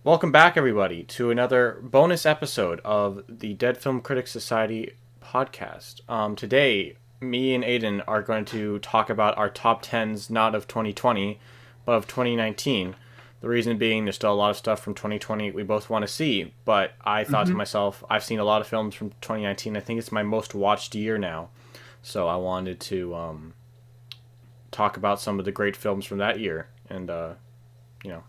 Welcome back, everybody, to another bonus episode of the Dead Film Critics Society podcast. Today, me and Aidan are going to talk about our top 10s, not of 2020, but of 2019. The reason being, there's still a lot of stuff from 2020 we both want to see, but I thought to myself, I've seen a lot of films from 2019. I think it's my most watched year now, so I wanted to talk about some of the great films from that year, and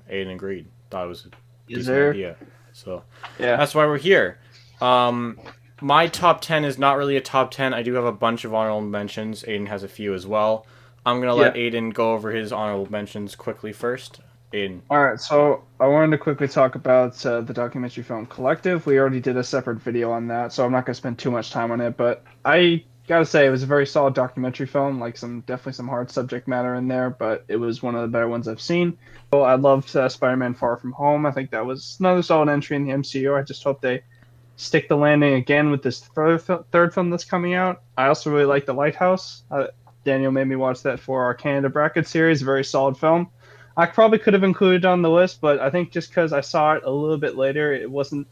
Aidan agreed. Thought it was a decent idea. So that's why we're here. My top 10 is not really a top 10. I do have a bunch of honorable mentions. Aidan has a few as well. I'm going to let Aidan go over his honorable mentions quickly first. Aidan. Alright, so I wanted to quickly talk about the documentary film Collective. We already did a separate video on that, so I'm not going to spend too much time on it, but I gotta say it was a very solid documentary film, like definitely some hard subject matter in there, but it was one of the better ones I've seen. So I loved Spider-Man Far From Home. I think that was another solid entry in the MCU. I just hope they stick the landing again with this third film that's coming out. I also really like The Lighthouse. Daniel made me watch that for our Canada Bracket series. Very solid film. I probably could have included it on the list, but I think just because I saw it a little bit later, it wasn't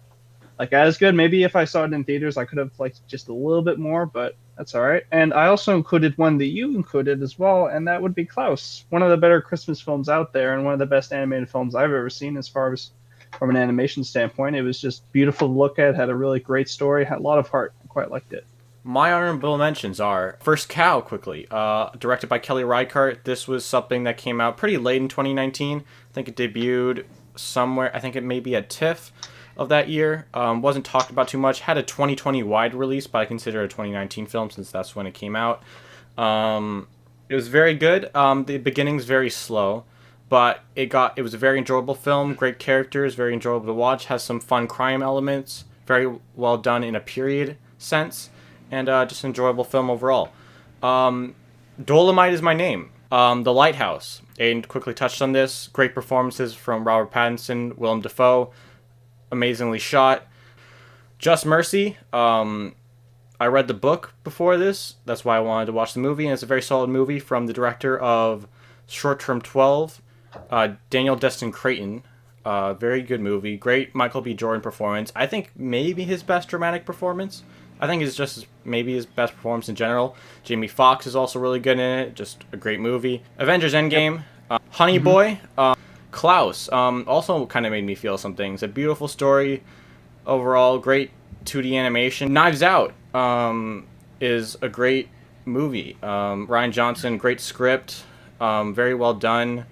like as good. Maybe if I saw it in theaters, I could have liked just a little bit more, but that's all right. And I also included one that you included as well, and that would be Klaus, one of the better Christmas films out there, and one of the best animated films I've ever seen as far as from an animation standpoint. It was just beautiful to look at, had a really great story, had a lot of heart. I quite liked it. My honorable mentions are First Cow, quickly. Directed by Kelly Reichardt. This was something that came out pretty late in 2019. I think it debuted somewhere. I think it may be at TIFF of that year. Wasn't talked about too much. Had a 2020 wide release, but I consider it a 2019 film since that's when it came out. It was very good. The beginning's very slow, but it was a very enjoyable film. Great characters, very enjoyable to watch. Has some fun crime elements. Very well done in a period sense, and just an enjoyable film overall. Dolomite Is My Name. The Lighthouse. Aidan quickly touched on this. Great performances from Robert Pattinson, Willem Dafoe. Amazingly shot. Just Mercy. I read the book before this. That's why I wanted to watch the movie, and it's a very solid movie from the director of Short Term 12, Daniel Destin Creighton. Very good movie. Great Michael B. Jordan performance. I think maybe his best dramatic performance. I think it's just maybe his best performance in general. Jamie Foxx is also really good in it. Just a great movie. Avengers Endgame. Honey Boy. Klaus also kind of made me feel some things. A beautiful story overall, great 2D animation. Knives Out is a great movie. Ryan Johnson, great script, very well done,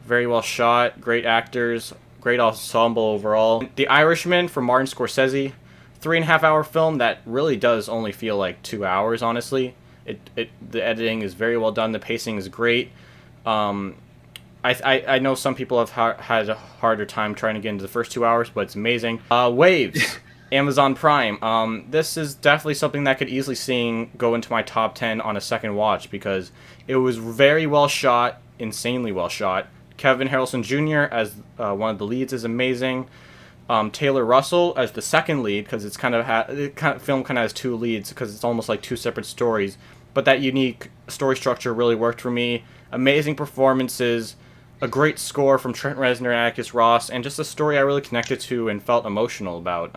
very well shot, great actors, great ensemble overall. The Irishman from Martin Scorsese, 3.5-hour film that really does only feel like 2 hours, honestly. The editing is very well done, the pacing is great. I know some people have had a harder time trying to get into the first 2 hours, but it's amazing. Waves, Amazon Prime. This is definitely something that could easily go into my top 10 on a second watch because it was very well shot, insanely well shot. Kevin Harrelson Jr. as one of the leads is amazing. Taylor Russell as the second lead because it's film kind of has two leads because it's almost like two separate stories. But that unique story structure really worked for me. Amazing performances. A great score from Trent Reznor and Atticus Ross, and just a story I really connected to and felt emotional about.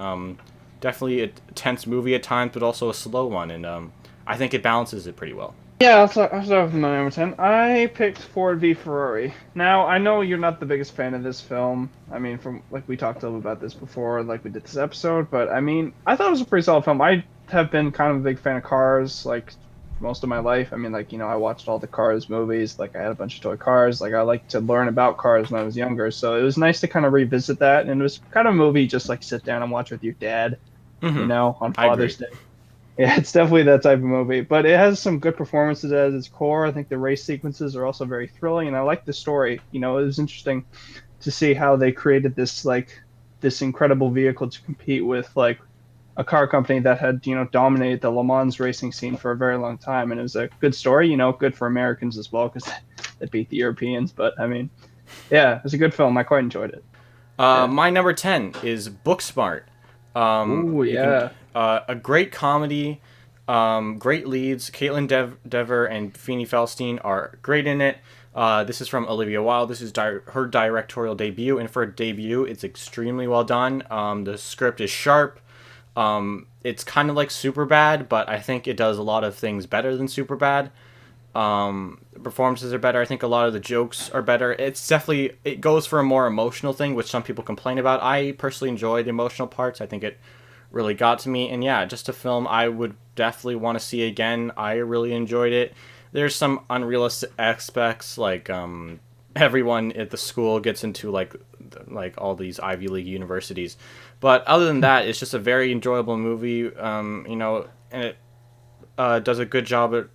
Definitely a tense movie at times, but also a slow one, and I think it balances it pretty well. Yeah, I'll start with my number 10. I picked Ford v Ferrari. Now, I know you're not the biggest fan of this film. I mean, from like we talked a little about this before, like we did this episode, but I mean, I thought it was a pretty solid film. I have been kind of a big fan of cars, like most of my life. I mean, like, I watched all the Cars movies. Like, I had a bunch of toy cars. Like, I liked to learn about cars when I was younger. So it was nice to kind of revisit that. And it was kind of a movie just like sit down and watch with your dad, on Father's Day. Yeah, it's definitely that type of movie. But it has some good performances at its core. I think the race sequences are also very thrilling. And I like the story. It was interesting to see how they created this incredible vehicle to compete with, like, a car company that had, dominated the Le Mans racing scene for a very long time. And it was a good story, good for Americans as well because they beat the Europeans. But, I mean, yeah, it was a good film. I quite enjoyed it. My number 10 is Booksmart. Ooh, yeah. A great comedy, great leads. Caitlin Dever and Feeney Felstein are great in it. This is from Olivia Wilde. This is her directorial debut, and for a debut, it's extremely well done. The script is sharp. It's kind of like Superbad, but I think it does a lot of things better than Superbad. The performances are better. I think a lot of the jokes are better. It goes for a more emotional thing, which some people complain about. I personally enjoy the emotional parts. I think it really got to me. And yeah, just a film I would definitely want to see again. I really enjoyed it. There's some unrealistic aspects, like everyone at the school gets into like all these Ivy League universities. But other than that, it's just a very enjoyable movie. And it does a good job at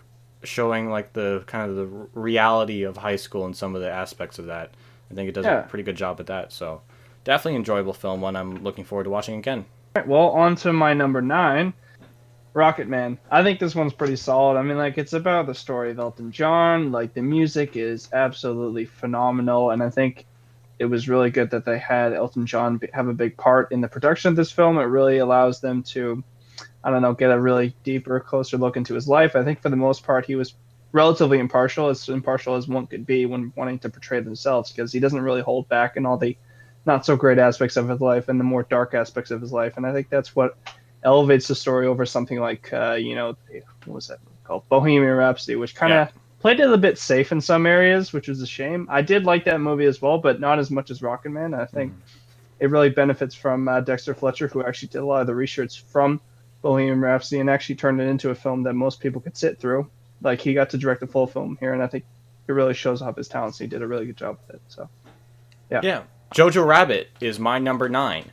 showing like the kind of the reality of high school and some of the aspects of that. I think it does a pretty good job at that. So definitely enjoyable film, one I'm looking forward to watching again. Right, well, on to my number 9, Rocket Man. I think this one's pretty solid. I mean, like, it's about the story of Elton John. Like, the music is absolutely phenomenal, and I think it was really good that they had Elton John have a big part in the production of this film. It really allows them to, I don't know, get a really deeper, closer look into his life. I think for the most part, he was relatively impartial as one could be when wanting to portray themselves, because he doesn't really hold back in all the not so great aspects of his life and the more dark aspects of his life. And I think that's what elevates the story over something like, what was that called? Bohemian Rhapsody, which kind of played it a bit safe in some areas, which was a shame. I did like that movie as well, but not as much as Rocket Man. I think it really benefits from Dexter Fletcher, who actually did a lot of the research from Bohemian Rhapsody and actually turned it into a film that most people could sit through. Like, he got to direct a full film here, and I think it really shows off his talents. He did a really good job with it. So, yeah. Jojo Rabbit is my number 9.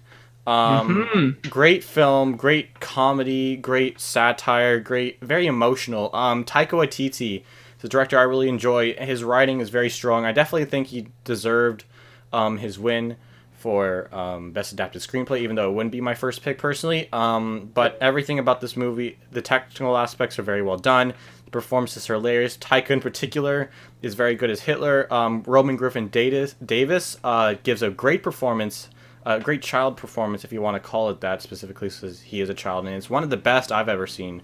Great film, great comedy, great satire, very emotional. Taika Waititi, the director I really enjoy. His writing is very strong. I definitely think he deserved his win for Best Adapted Screenplay, even though it wouldn't be my first pick personally. But everything about this movie, the technical aspects are very well done. The performance is hilarious. Taika in particular is very good as Hitler. Roman Griffin Davis gives a great performance, a great child performance, if you want to call it that, specifically because he is a child. And it's one of the best I've ever seen.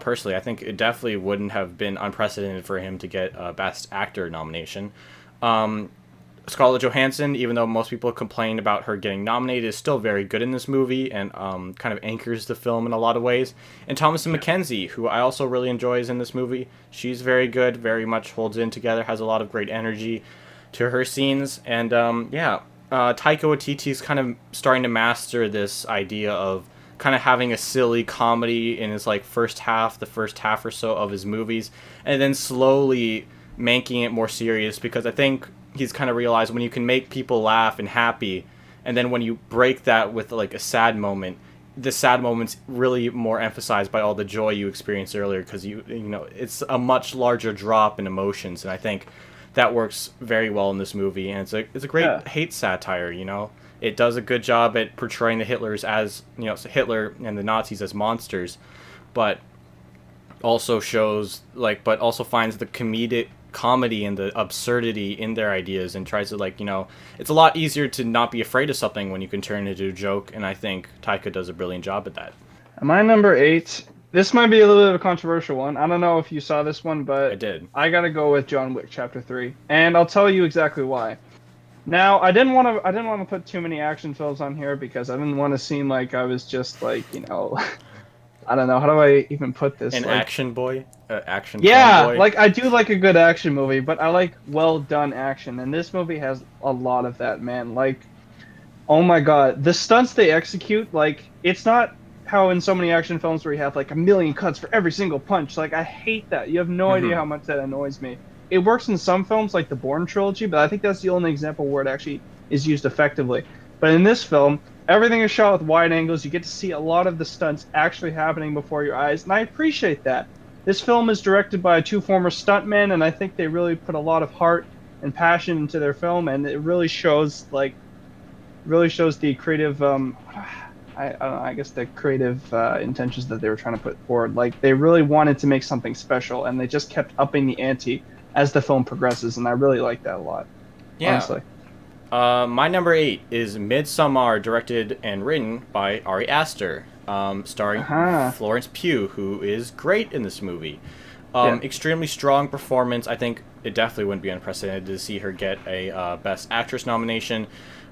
Personally, I think it definitely wouldn't have been unprecedented for him to get a Best Actor nomination. Scarlett Johansson, even though most people complain about her getting nominated, is still very good in this movie and kind of anchors the film in a lot of ways. And Thomasin McKenzie, who I also really enjoy, is in this movie. She's very good, very much holds in together, has a lot of great energy to her scenes. And Taika Waititi is kind of starting to master this idea of kind of having a silly comedy in his the first half or so of his movies, and then slowly making it more serious, because I think he's kind of realized when you can make people laugh and happy, and then when you break that with a sad moment, the sad moment's really more emphasized by all the joy you experienced earlier, because it's a much larger drop in emotions, and I think that works very well in this movie. And it's a great hate satire. It does a good job at portraying the Hitlers as Hitler and the Nazis as monsters, but also shows but also finds the comedy and the absurdity in their ideas, and tries to it's a lot easier to not be afraid of something when you can turn it into a joke, and I think Taika does a brilliant job at that. My number 8, this might be a little bit of a controversial one. I don't know if you saw this one, but I did. I gotta go with John Wick Chapter 3, and I'll tell you exactly why. Now, I didn't want to put too many action films on here, because I didn't want to seem like I was just I don't know, how do I even put this? Action boy? Action Yeah, boy? I do like a good action movie, but I like well done action, and this movie has a lot of that, man. Oh my god, the stunts they execute, it's not how in so many action films where you have a million cuts for every single punch. I hate that. You have no idea how much that annoys me. It works in some films like the Bourne trilogy, but I think that's the only example where it actually is used effectively. But in this film, everything is shot with wide angles. You get to see a lot of the stunts actually happening before your eyes, and I appreciate that. This film is directed by 2 former stuntmen, and I think they really put a lot of heart and passion into their film, and it really shows the creative I guess the creative intentions that they were trying to put forward. They really wanted to make something special, and they just kept upping the ante as the film progresses, and I really like that a lot. Yeah. Honestly. My number 8 is Midsummer, directed and written by Ari Aster, starring Florence Pugh, who is great in this movie. Yeah. Extremely strong performance. I think it definitely wouldn't be unprecedented to see her get a Best Actress nomination.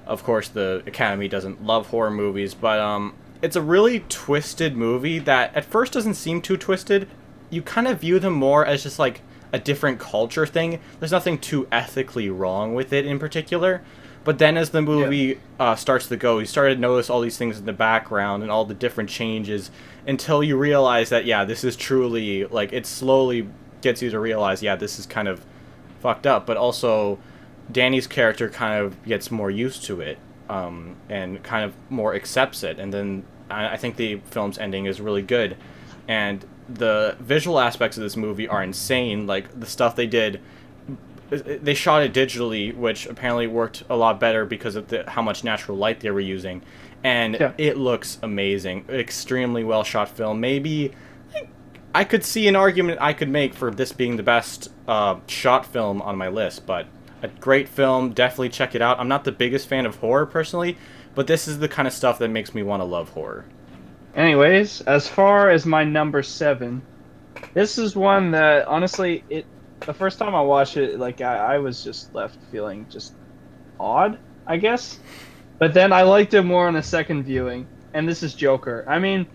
Of course, the Academy doesn't love horror movies, but it's a really twisted movie that at first doesn't seem too twisted. You kind of view them more as just like a different culture thing. There's nothing too ethically wrong with it in particular. But then as the Yeah. movie starts to go, you start to notice all these things in the background and all the different changes until you realize that, yeah, this is truly, like, it slowly gets you to realize, yeah, this is kind of fucked up. But also, Danny's character kind of gets more used to it and kind of more accepts it. And then I think the film's ending is really good. And the visual aspects of this movie are insane. Like, the stuff they shot it digitally, which apparently worked a lot better because of how much natural light they were using, and Yeah. it looks amazing. Extremely well shot film. Maybe I could see an argument I could make for this being the best shot film on my list, but a great film. Definitely check it out. I'm not the biggest fan of horror personally, but this is the kind of stuff that makes me want to love horror. Anyways, as far as my number 7, this is one that honestly, the first time I watched it, like I was just left feeling just odd, I guess. But then I liked it more on a second viewing, and this is Joker. I mean,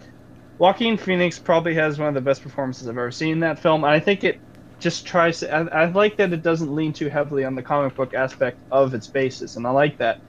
Joaquin Phoenix probably has one of the best performances I've ever seen in that film, and I think it just tries to. I like that it doesn't lean too heavily on the comic book aspect of its basis, and I like that.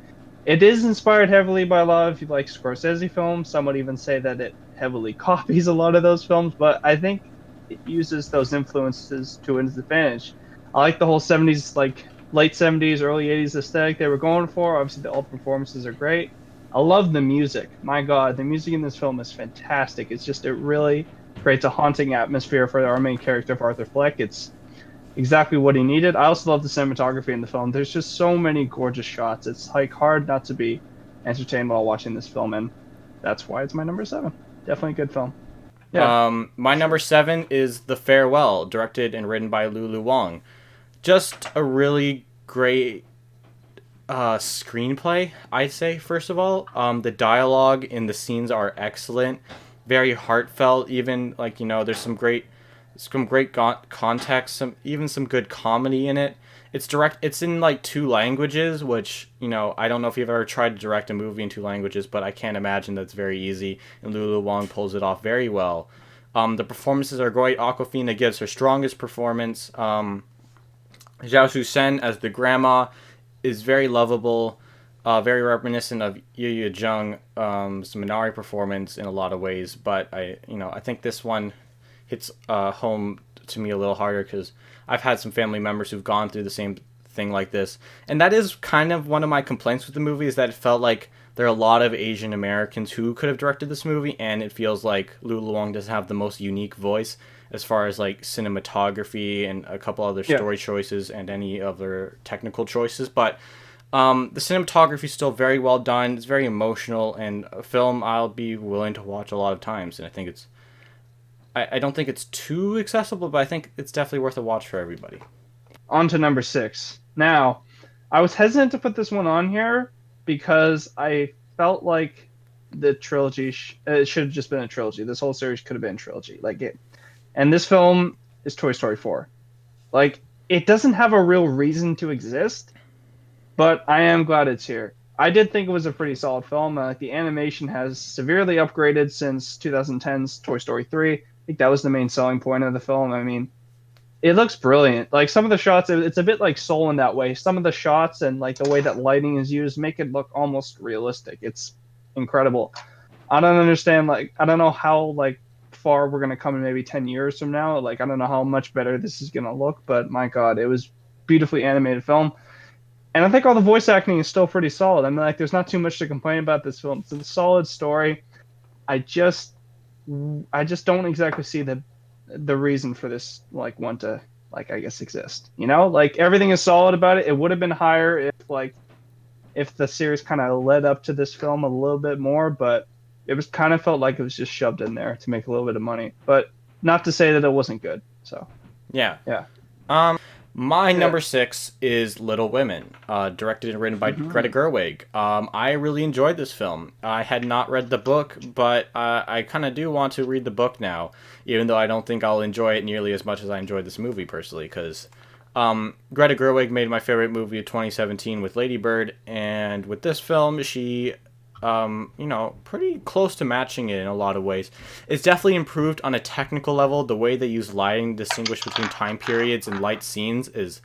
It is inspired heavily by a lot of like Scorsese films. Some would even say that it heavily copies a lot of those films, but I think it uses those influences to its advantage. I like the whole 70s, like late 70s, early 80s aesthetic they were going for. Obviously, all the performances are great. I love the music. My God, the music in this film is fantastic. It really creates a haunting atmosphere for our main character, of Arthur Fleck. It's exactly what he needed. I also love the cinematography in the film. There's just so many gorgeous shots. It's like hard not to be entertained while watching this film, and that's why it's my number 7. Definitely a good film. Yeah. My number 7 is The Farewell, directed and written by Lulu Wang. Just a really great screenplay, I'd say. First of all, the dialogue in the scenes are excellent, very heartfelt. Even like there's some great context, some good comedy in it. It's in like 2 languages, which I don't know if you've ever tried to direct a movie in 2 languages, but I can't imagine that's very easy. And Lulu Wang pulls it off very well. The performances are great. Awkwafina gives her strongest performance. Zhao Sen as the grandma is very lovable, very reminiscent of Yu Jung, Minari performance in a lot of ways. But I think this one hits home to me a little harder because I've had some family members who've gone through the same thing like this, and that is kind of one of my complaints with the movie, is that it felt like there are a lot of Asian Americans who could have directed this movie, and it feels like Lulu Wang doesn't have the most unique voice as far as like cinematography and a couple other story choices and any other technical choices. But the cinematography is still very well done. It's very emotional, and a film I'll be willing to watch a lot of times. And I think I don't think it's too accessible, but I think it's definitely worth a watch for everybody. On to number 6. Now, I was hesitant to put this one on here because I felt like the trilogy it should have just been a trilogy. This whole series could have been a trilogy. And this film is Toy Story 4. Like, it doesn't have a real reason to exist, but I am glad it's here. I did think it was a pretty solid film. The animation has severely upgraded since 2010's Toy Story 3. I think that was the main selling point of the film. I mean, it looks brilliant. Like, some of the shots, it's a bit like Soul in that way. Some of the shots and like the way that lighting is used make it look almost realistic. It's incredible. I don't understand. Like, I don't know how like far we're gonna come in maybe 10 years from now. Like, I don't know how much better this is gonna look, but my God, it was beautifully animated film. And I think all the voice acting is still pretty solid. I mean, like, there's not too much to complain about this film. It's a solid story. I just don't exactly see the reason for this like one to like I guess exist. Like, everything is solid about it. It would have been higher if the series kind of led up to this film a little bit more, but it was kind of felt like it was just shoved in there to make a little bit of money. But not to say that it wasn't good. So Yeah. yeah. My Yeah. number 6 is Little Women, directed and written by Greta Hmm. Gerwig. I really enjoyed this film. I had not read the book, but I kind of do want to read the book now, even though I don't think I'll enjoy it nearly as much as I enjoyed this movie personally, because Greta Gerwig made my favorite movie of 2017 with Lady Bird, and with this film, she pretty close to matching it in a lot of ways. It's definitely improved on a technical level. The way they use lighting to distinguish between time periods and light scenes is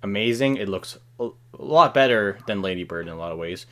amazing. It looks a lot better than Lady Bird in a lot of ways.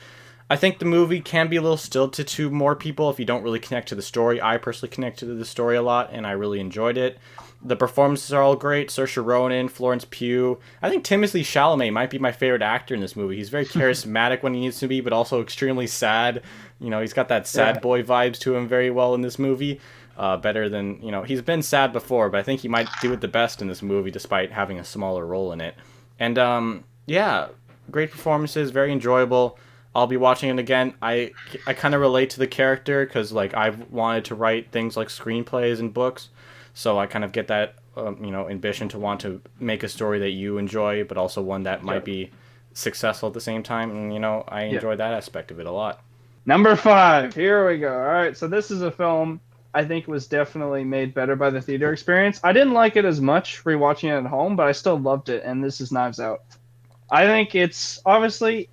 I think the movie can be a little stilted to more people if you don't really connect to the story. I personally connected to the story a lot, and I really enjoyed it. The performances are all great. Saoirse Ronan, Florence Pugh. I think Timothée Chalamet might be my favorite actor in this movie. He's very charismatic when he needs to be, but also extremely sad. He's got that Yeah. sad boy vibes to him very well in this movie. Better than, he's been sad before, but I think he might do it the best in this movie despite having a smaller role in it. And, yeah, great performances, very enjoyable. I'll be watching it again. I kind of relate to the character because like I've wanted to write things like screenplays and books, so I kind of get that ambition to want to make a story that you enjoy, but also one that might Yep. be successful at the same time. And I Yep. enjoy that aspect of it a lot. Number five. Here we go. All right. So this is a film I think was definitely made better by the theater experience. I didn't like it as much rewatching it at home, but I still loved it. And this is Knives Out. I think it's obviously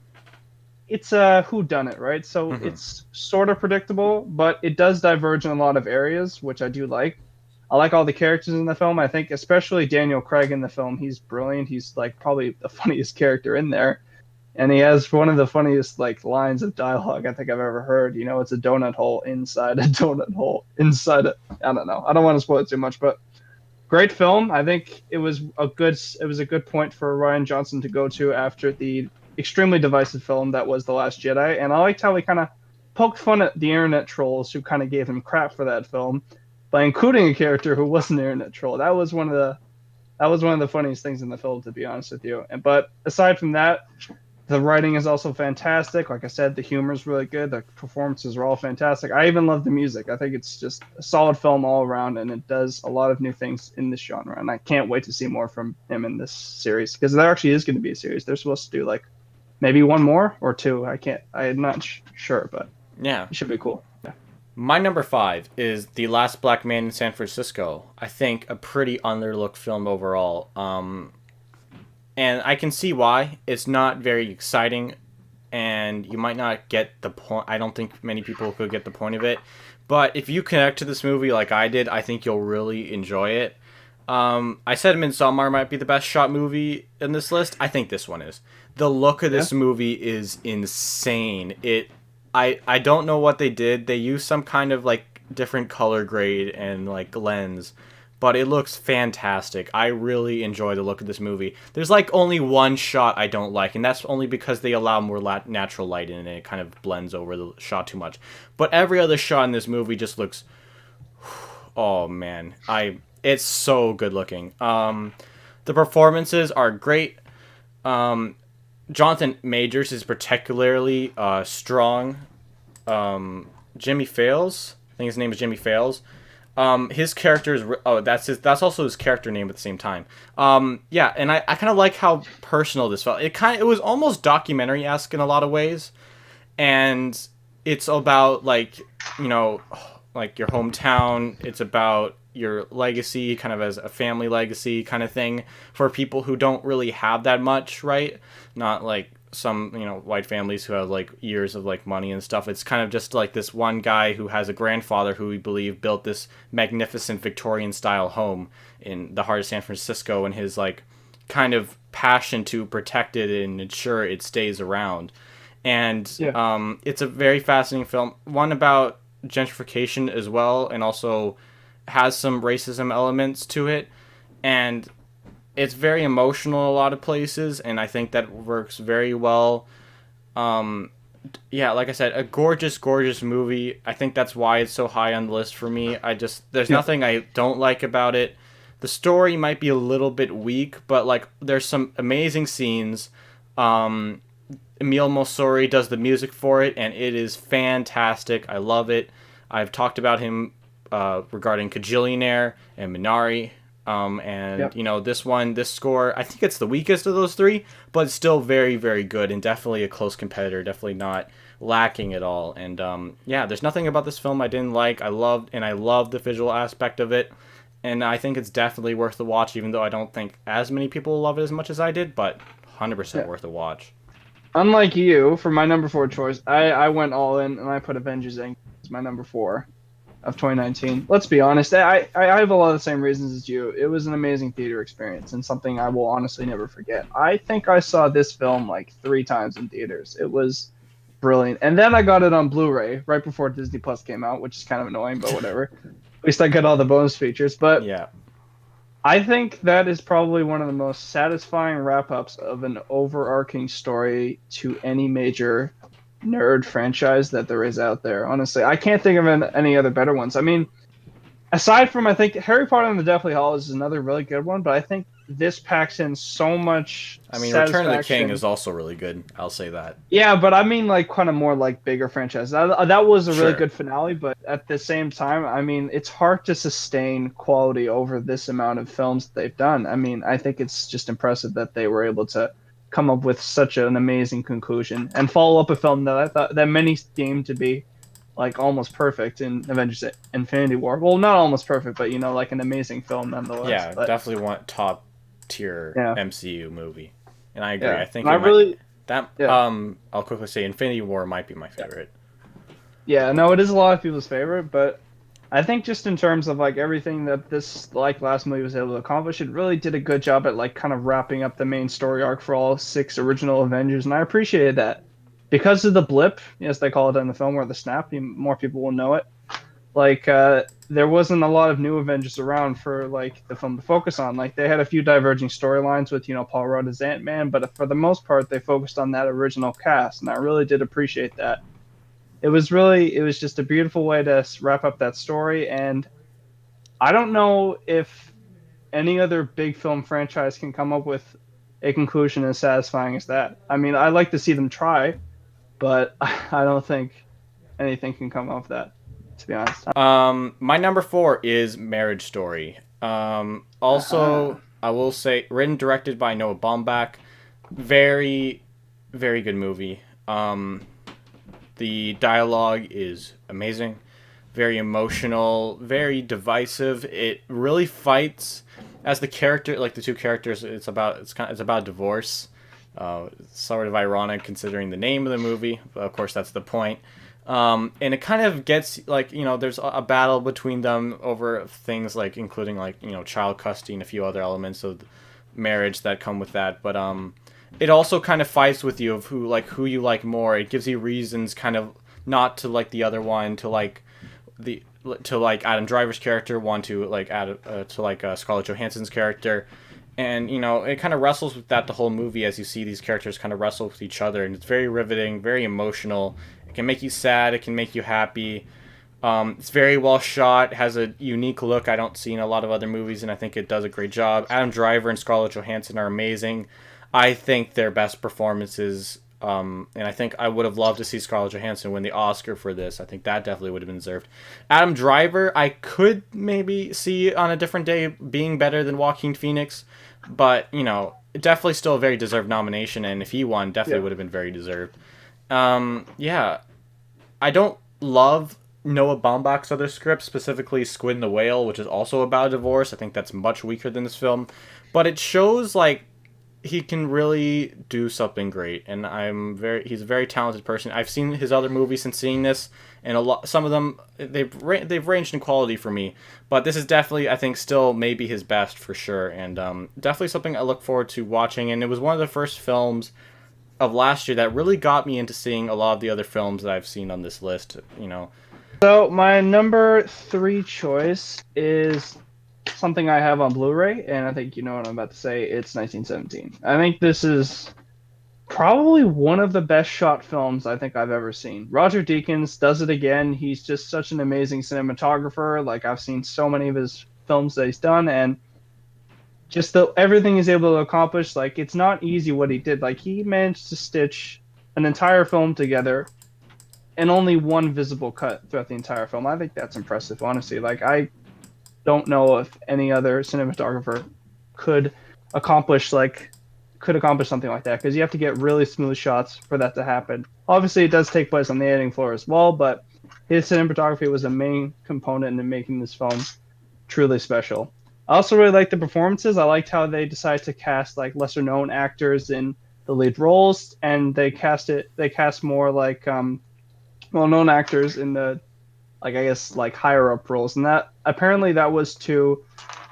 it's a who done it, right? So Hmm. it's sort of predictable, but it does diverge in a lot of areas, which I do like. I like all the characters in the film. I think especially Daniel Craig in the film, he's brilliant. He's like probably the funniest character in there. And he has one of the funniest like lines of dialogue I think I've ever heard. It's a donut hole inside a donut hole inside a I don't know. I don't want to spoil it too much, but great film. I think it was a good point for Ryan Johnson to go to after the extremely divisive film that was The Last Jedi. And I liked how he kind of poked fun at the internet trolls who kind of gave him crap for that film by including a character who was an internet troll. That was one of the funniest things in the film, to be honest with you. But aside from that, the writing is also fantastic. Like I said, the humor is really good. The performances are all fantastic. I even love the music. I think it's just a solid film all around, and it does a lot of new things in this genre. And I can't wait to see more from him in this series because there actually is going to be a series. They're supposed to do like maybe one more or two. I can't. I'm not sure, but Yeah. it should be cool. Yeah. My number 5 is The Last Black Man in San Francisco. I think a pretty underlooked film overall. And I can see why. It's not very exciting, and you might not get the point. I don't think many people could get the point of it. But if you connect to this movie like I did, I think you'll really enjoy it. I said Midsummer might be the best shot movie in this list. I think this one is. The look of Yeah. this movie is insane. I don't know what they did. They used some kind of like different color grade and like lens, but it looks fantastic. I really enjoy the look of this movie. There's like only one shot I don't like, and that's only because they allow more natural light in it. And it kind of blends over the shot too much. But every other shot in this movie just looks, oh man, it's so good looking. The performances are great. Jonathan Majors is particularly strong. Jimmy Fails, I think his name is Jimmy Fails. His character is that's also his character name at the same time. Yeah, and I kind of like how personal this felt. It was almost documentary esque in a lot of ways, and it's about like you know like your hometown. It's about your legacy, kind of as a family legacy kind of thing for people who don't really have that much, right? Not like some white families who have like years of like money and stuff. It's kind of just like this one guy who has a grandfather who we believe built this magnificent Victorian style home in the heart of San Francisco, and his like kind of passion to protect it and ensure it stays around. And Yeah. it's a very fascinating film, one about gentrification as well, and also has some racism elements to it, and it's very emotional in a lot of places, and I think that works very well. Um, yeah, like I said, a gorgeous, gorgeous movie. I think that's why it's so high on the list for me. There's Yeah. nothing I don't like about it. The story might be a little bit weak, but like there's some amazing scenes. Um, Emile Mosori does the music for it, and it is fantastic. I love it. I've talked about him regarding Kajillionaire and Minari. And Yep. you know, this score, I think it's the weakest of those three, but still very, very good and definitely a close competitor. Definitely not lacking at all. And yeah, there's nothing about this film I didn't like. I loved the visual aspect of it, and I think it's definitely worth the watch. Even though I don't think as many people love it as much as I did, but 100% Yeah. worth a watch. Unlike you, for my number four choice, I went all in and I put Avengers Inc. as my number four of 2019. Let's be honest, I have a lot of the same reasons as you. It was an amazing theater experience and something I will honestly never forget. I think I saw this film like 3 times in theaters. It was brilliant. And then I got it on Blu-ray right before Disney Plus came out, which is kind of annoying, but whatever. At least I got all the bonus features. But Yeah, I think that is probably one of the most satisfying wrap-ups of an overarching story to any major nerd franchise that there is out there. Honestly, I can't think of any other better ones. I mean, aside from, I think Harry Potter and the Deathly Hallows is another really good one, but I think this packs in so much I mean, Return of the King satisfaction. is also really good. I'll say that. Yeah, but I mean, like, kind of more like bigger franchise. That was a really Sure. good finale, but at the same time, I mean, it's hard to sustain quality over this amount of films that they've done. I mean, I think it's just impressive that they were able to come up with such an amazing conclusion and follow up a film that I thought that many deemed to be like almost perfect in Avengers Infinity War. Well, not almost perfect, but like an amazing film nonetheless. Yeah, But definitely want top tier yeah, MCU movie. And I agree. yeah, I think and I it might really, that yeah. I'll quickly say Infinity War might be my favorite. Yeah, no, it is a lot of people's favorite, but I think just in terms of like everything that this like last movie was able to accomplish, it really did a good job at like kind of wrapping up the main story arc for all 6 original Avengers, and I appreciated that. Because of the blip, as they call it in the film, or the snap, more people will know it. Like there wasn't a lot of new Avengers around for like the film to focus on. Like they had a few diverging storylines with Paul Rudd as Ant-Man, but for the most part, they focused on that original cast, and I really did appreciate that. It was just a beautiful way to wrap up that story, and I don't know if any other big film franchise can come up with a conclusion as satisfying as that. I mean, I like to see them try, but I don't think anything can come off that, to be honest. My number 4 is Marriage Story. Uh, Also, I will say, written directed by Noah Baumbach. Very, very good movie. The dialogue is amazing, very emotional, very divisive. It really fights as the character, like the two characters. It's about divorce. It's sort of ironic considering the name of the movie, but of course that's the point. And it kind of gets like there's a battle between them over things like including like child custody and a few other elements of marriage that come with that. But it also kind of fights with you of who you like more. It gives you reasons kind of not to like the other one, the to like Adam Driver's character, one to like Scarlett Johansson's character. And it kind of wrestles with that the whole movie as you see these characters kind of wrestle with each other, and it's very riveting, very emotional. It can make you sad, it can make you happy. It's very well shot, has a unique look I don't see in a lot of other movies, and I think it does a great job. Adam Driver and Scarlett Johansson are amazing. I think their best performances, and I think I would have loved to see Scarlett Johansson win the Oscar for this. I think that definitely would have been deserved. Adam Driver, I could maybe see on a different day being better than Joaquin Phoenix, but definitely still a very deserved nomination, and if he won, definitely yeah. would have been very deserved. Yeah, I don't love Noah Baumbach's other scripts, specifically Squid and the Whale, which is also about a divorce. I think that's much weaker than this film, but it shows like he can really do something great, and he's a very talented person. I've seen his other movies since seeing this, and some of them they've ranged in quality for me, but this is definitely, I think, still maybe his best for sure, and definitely something I look forward to watching. And it was one of the first films of last year that really got me into seeing a lot of the other films that I've seen on this list. So my number three choice is something I have on Blu-ray, and I think you know what I'm about to say. It's 1917. I think this is probably one of the best shot films I think I've ever seen. Roger Deakins does it again. He's just such an amazing cinematographer. Like I've seen so many of his films that he's done, and just everything he's able to accomplish. Like it's not easy what he did. Like he managed to stitch an entire film together and only one visible cut throughout the entire film. I think that's impressive, honestly. Like don't know if any other cinematographer could accomplish like could accomplish something like that because you have to get really smooth shots for that to happen. Obviously, it does take place on the editing floor as well, but his cinematography was a main component in making this film truly special. I also really liked the performances. I liked how they decided to cast like lesser known actors in the lead roles, and they cast more like well known actors in the like I guess like higher up roles, and that apparently that was to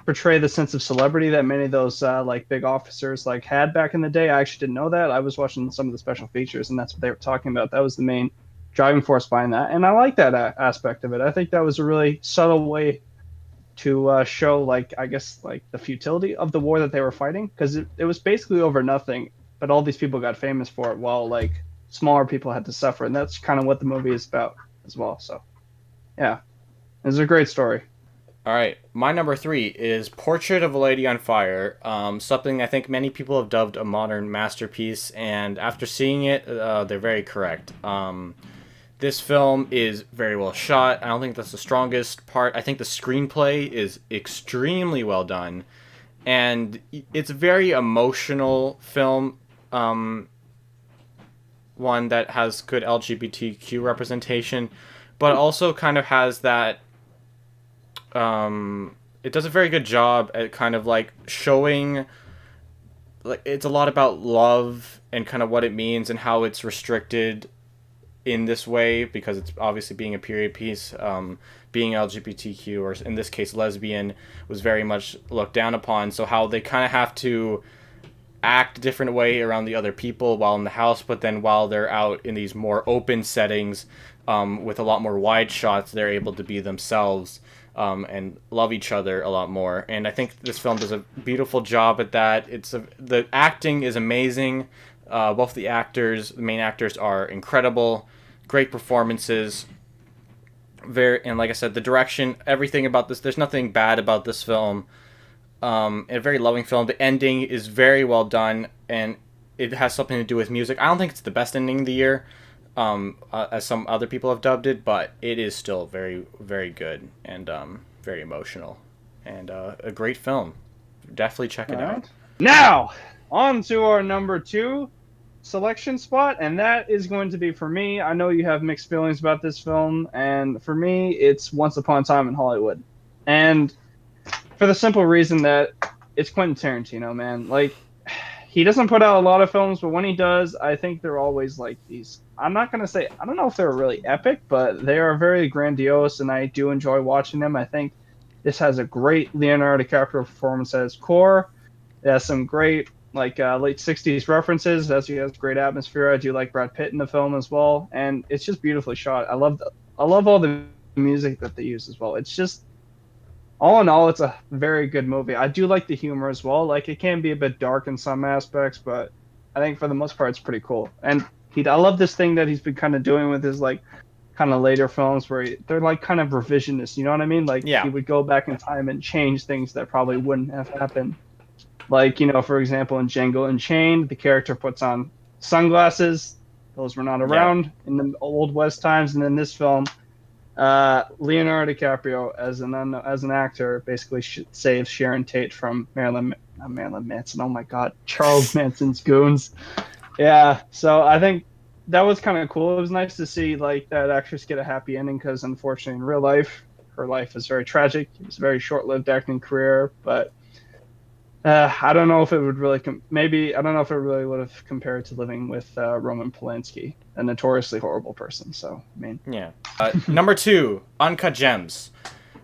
portray the sense of celebrity that many of those like big officers like had back in the day. I actually didn't know that. I was watching some of the special features, and that's what they were talking about. That was the main driving force behind that, and I like that aspect of it. I think that was a really subtle way to show like I guess like the futility of the war that they were fighting because it was basically over nothing, but all these people got famous for it while like smaller people had to suffer, and that's kind of what the movie is about as well. So yeah, it's a great story. All right, my number three is Portrait of a Lady on Fire. Something I think many people have dubbed a modern masterpiece, and after seeing it, they're very correct. This film is very well shot. I don't think that's the strongest part. I think the screenplay is extremely well done, and it's a very emotional film. One that has good LGBTQ representation, but also kind of has that it does a very good job at kind of like showing like it's a lot about love and kind of what it means and how it's restricted in this way because it's obviously being a period piece. Being LGBTQ or in this case lesbian was very much looked down upon, so how they kind of have to act a different way around the other people while in the house, but then while they're out in these more open settings with a lot more wide shots, they're able to be themselves and love each other a lot more. And I think this film does a beautiful job at that. The acting is amazing. Both the main actors, are incredible. Great performances. And like I said, the direction, everything about this. There's nothing bad about this film. A very loving film. The ending is very well done, and it has something to do with music. I don't think it's the best ending of the year, as some other people have dubbed it, but it is still very, very good and very emotional, and a great film. Definitely check it out. Now, on to our number two selection spot, and that is going to be for me. I know you have mixed feelings about this film, and for me, it's Once Upon a Time in Hollywood. And for the simple reason that it's Quentin Tarantino, man. Like, he doesn't put out a lot of films, but when he does, I think they're always like these. I'm not going to say, I don't know if they're really epic, but they are very grandiose, and I do enjoy watching them. I think this has a great Leonardo DiCaprio performance at its core. It has some great like late 60s references. It has great atmosphere. I do like Brad Pitt in the film as well, and it's just beautifully shot. I love all the music that they use as well. It's just all in all, it's a very good movie. I do like the humor as well. Like it can be a bit dark in some aspects, but I think for the most part, it's pretty cool. And I love this thing that he's been kind of doing with his like kind of later films where they're like kind of revisionist. You know what I mean? Like Yeah. he would go back in time and change things that probably wouldn't have happened. Like for example, in Django Unchained, the character puts on sunglasses. Those were not Yeah. around in the old West times. And in this film, Leonardo DiCaprio as an actor basically saves Sharon Tate from Marilyn Manson. Oh my God, Charles Manson's goons. Yeah, so I think that was kind of cool. It was nice to see like that actress get a happy ending because unfortunately in real life, her life is very tragic. It was a very short-lived acting career, but I don't know if it would really maybe I don't know if it really would have compared to living with Roman Polanski, a notoriously horrible person. So I mean, Yeah. Number two, Uncut Gems.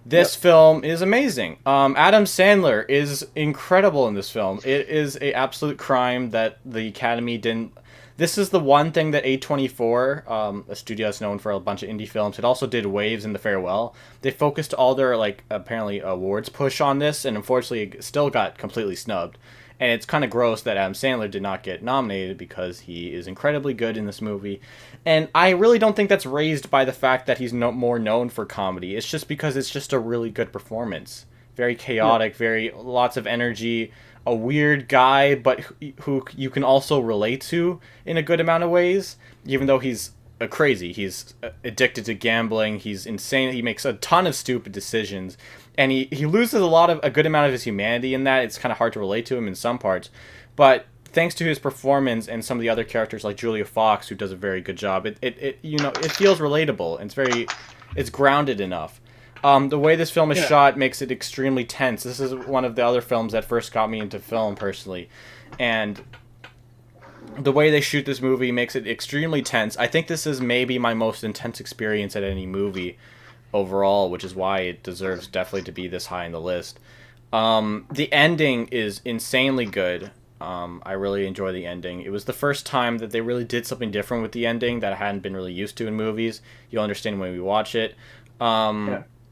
This yep. film is amazing. Adam Sandler is incredible in this film. It is a absolute crime that the Academy didn't. This is the one thing that A24, a studio that's known for a bunch of indie films, it also did Waves and The Farewell. They focused all their like apparently awards push on this, and unfortunately, it still got completely snubbed. And it's kind of gross that Adam Sandler did not get nominated because he is incredibly good in this movie. And I really don't think that's raised by the fact that he's more known for comedy. It's just because it's just a really good performance. Very chaotic, very lots of energy, a weird guy, but who you can also relate to in a good amount of ways, even though he's crazy. He's addicted to gambling. He's insane. He makes a ton of stupid decisions, and he loses a good amount of his humanity in that. It's kind of hard to relate to him in some parts, but thanks to his performance and some of the other characters like Julia Fox, who does a very good job, it feels relatable. And it's grounded enough. The way this film is shot makes it extremely tense. This is one of the other films that first got me into film personally, and the way they shoot this movie makes it extremely tense. I think this is maybe my most intense experience at any movie overall, which is why it deserves definitely to be this high in the list. The ending is insanely good. I really enjoy the ending. It was the first time that they really did something different with the ending that I hadn't been really used to in movies. You'll understand when we watch it.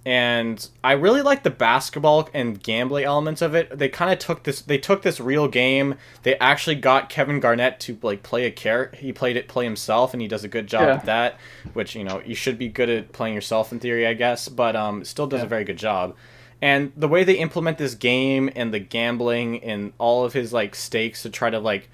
And I really like the basketball and gambling elements of it. They kind of took this real game. They actually got Kevin Garnett to like play he play himself, and he does a good job at that, which, you should be good at playing yourself in theory, I guess, but still does a very good job. And the way they implement this game and the gambling and all of his like stakes to try to like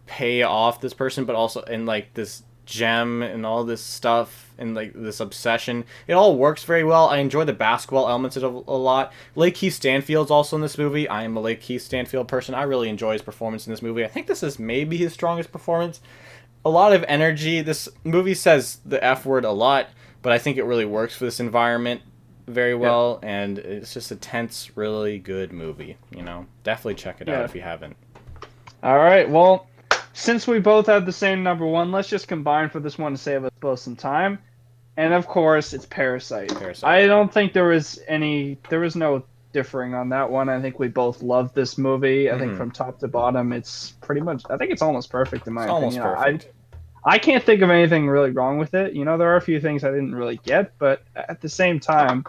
pay off this person, but also in like this gem and all this stuff and like this obsession, it all works very well. I enjoy the basketball elements of it a lot. Lake Keith Stanfield's also in this movie. I am a Lake Keith Stanfield person. I really enjoy his performance in this movie. I think this is maybe his strongest performance. A lot of energy. This movie says the F word a lot, but I think it really works for this environment very well, and it's just a tense, really good movie. Definitely check it out if you haven't. All right, well, since we both have the same number one, let's just combine for this one to save us both some time. And of course, it's Parasite. I don't think there was no differing on that one. I think we both love this movie. I think from top to bottom, it's pretty much, I think it's almost perfect in my opinion. Almost perfect. I can't think of anything really wrong with it. There are a few things I didn't really get, but at the same time,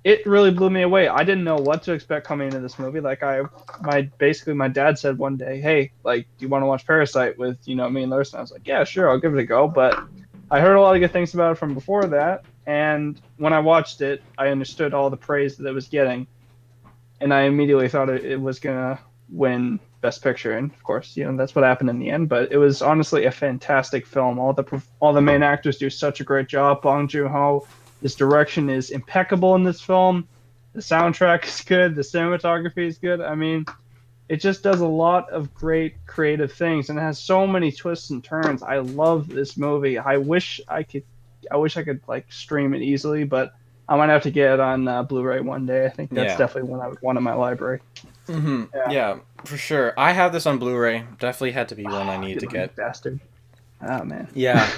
it really blew me away. I didn't know what to expect coming into this movie. Like my dad said one day, "Hey, like, do you want to watch Parasite with, me and Larson?" I was like, "Yeah, sure, I'll give it a go." But I heard a lot of good things about it from before that, and when I watched it, I understood all the praise that it was getting, and I immediately thought it was gonna win Best Picture, and of course, that's what happened in the end. But it was honestly a fantastic film. All the main actors do such a great job. Bong Joon-ho. This direction is impeccable in this film. The soundtrack is good. The cinematography is good. I mean, it just does a lot of great creative things, and it has so many twists and turns. I love this movie. I wish I could like stream it easily, but I might have to get it on Blu-ray one day. I think that's definitely one I would want in my library. Yeah, for sure. I have this on Blu-ray. Definitely had to be one I need to get. Bastard. Oh man. Yeah.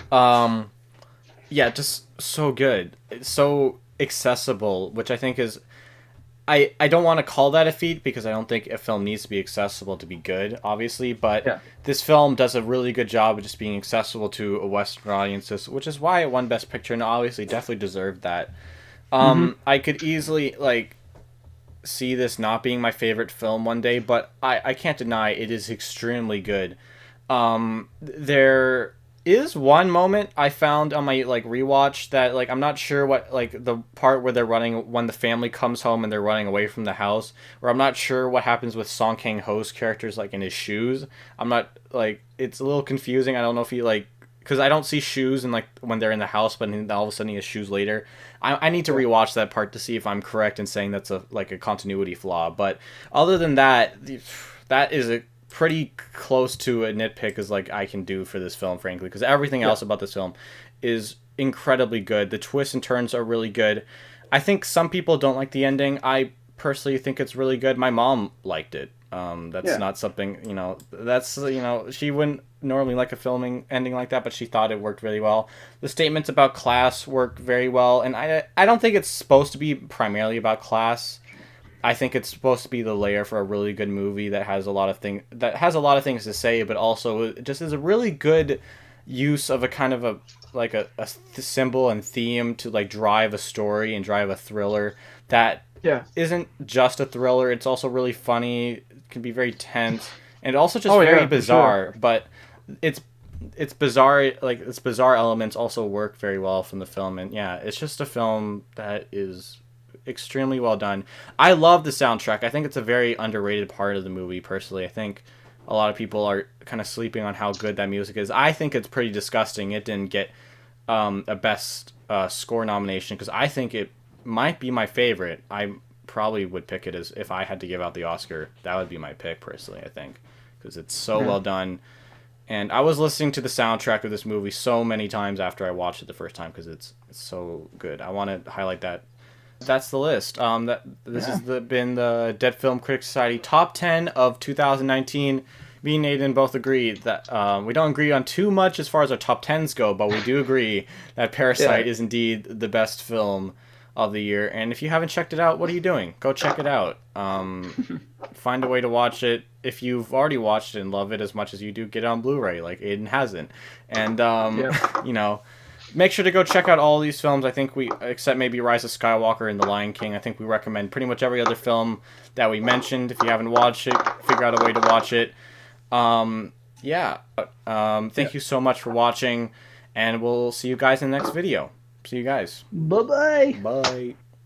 Yeah, just so good. It's so accessible, which I think is... I don't want to call that a feat, because I don't think a film needs to be accessible to be good, obviously, but this film does a really good job of just being accessible to a Western audience, which is why it won Best Picture, and obviously definitely deserved that. I could easily, see this not being my favorite film one day, but I can't deny it is extremely good. There is one moment I found on my rewatch that I'm not sure what the part where they're running when the family comes home and they're running away from the house, where I'm not sure what happens with Song Kang-ho's characters in his shoes. I'm not it's a little confusing. I don't know if he because I don't see shoes in when they're in the house, but then all of a sudden he has shoes later. I need to rewatch that part to see if I'm correct in saying that's a continuity flaw. But other than that, that is a pretty close to a nitpick as I can do for this film, frankly, because everything else about this film is incredibly good. The twists and turns are really good. I think some people don't like the ending. I personally think it's really good. My mom liked it. That's not something, she wouldn't normally like a filming ending like that, but she thought it worked really well. The statements about class work very well, and I don't think it's supposed to be primarily about class. I think it's supposed to be the layer for a really good movie that has a lot of things to say, but also it just is a really good use of a kind of a symbol and theme to drive a story and drive a thriller that isn't just a thriller. It's also really funny. It can be very tense and also just very bizarre. Sure. But it's bizarre. Its bizarre elements also work very well from the film, and it's just a film that is extremely well done. I love the soundtrack. I think it's a very underrated part of the movie, personally. I think a lot of people are kind of sleeping on how good that music is. I think it's pretty disgusting. It didn't get a best score nomination, because I think it might be my favorite. I probably would pick it as if I had to give out the Oscar. That would be my pick personally, I think, because it's so well done. And I was listening to the soundtrack of this movie so many times after I watched it the first time because it's so good. I want to highlight that. That's the list. This has been the Dead Film Critics Society Top 10 of 2019. Me and Aidan both agree that we don't agree on too much as far as our top 10s go, but we do agree that Parasite is indeed the best film of the year. And if you haven't checked it out, what are you doing? Go check it out. Find a way to watch it. If you've already watched it and love it as much as you do, get it on Blu-ray like Aidan hasn't. And, you know, make sure to go check out all these films. I think except maybe Rise of Skywalker and The Lion King, I think we recommend pretty much every other film that we mentioned. If you haven't watched it, figure out a way to watch it. Thank you so much for watching, and we'll see you guys in the next video. See you guys. Bye-bye. Bye.